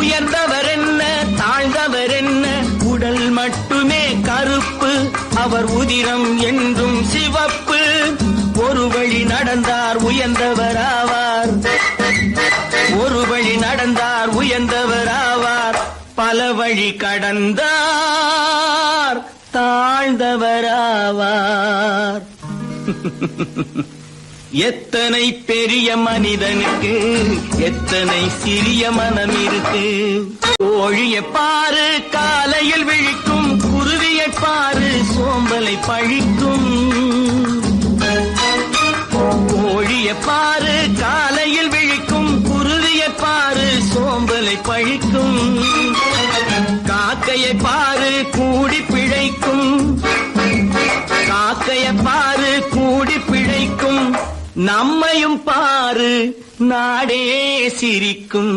உயர்ந்தவர் என்ன தாழ்ந்தவர் என்ன, உடல் மட்டுமே கருப்பு, அவர் உதிரம் என்றும் சிவப்பு. ஒரு வழி நடந்தார் உயர்ந்தவர் ஆவார், ஒரு வழி நடந்தார் உயர்ந்தவர் ஆவார். பல வழி கடந்தார் தாழ்ந்தவர் ஆவார். எத்தனை பெரிய மனிதனுக்கு எத்தனை சிறிய மனம் இருக்கு. கோழியை பாரு காலையில் விழிக்கும், குருவியை பாரு சோம்பலை பழிக்கும். கோழியை பாரு காலையில் விழிக்கும், குருவியை பாரு சோம்பலை பழிக்கும். காக்கையை பாரு கூடி பிழைக்கும், காக்கையை பாரு கூடி பிழைக்கும். நம்மையும் பாரு நாடே சிரிக்கும்.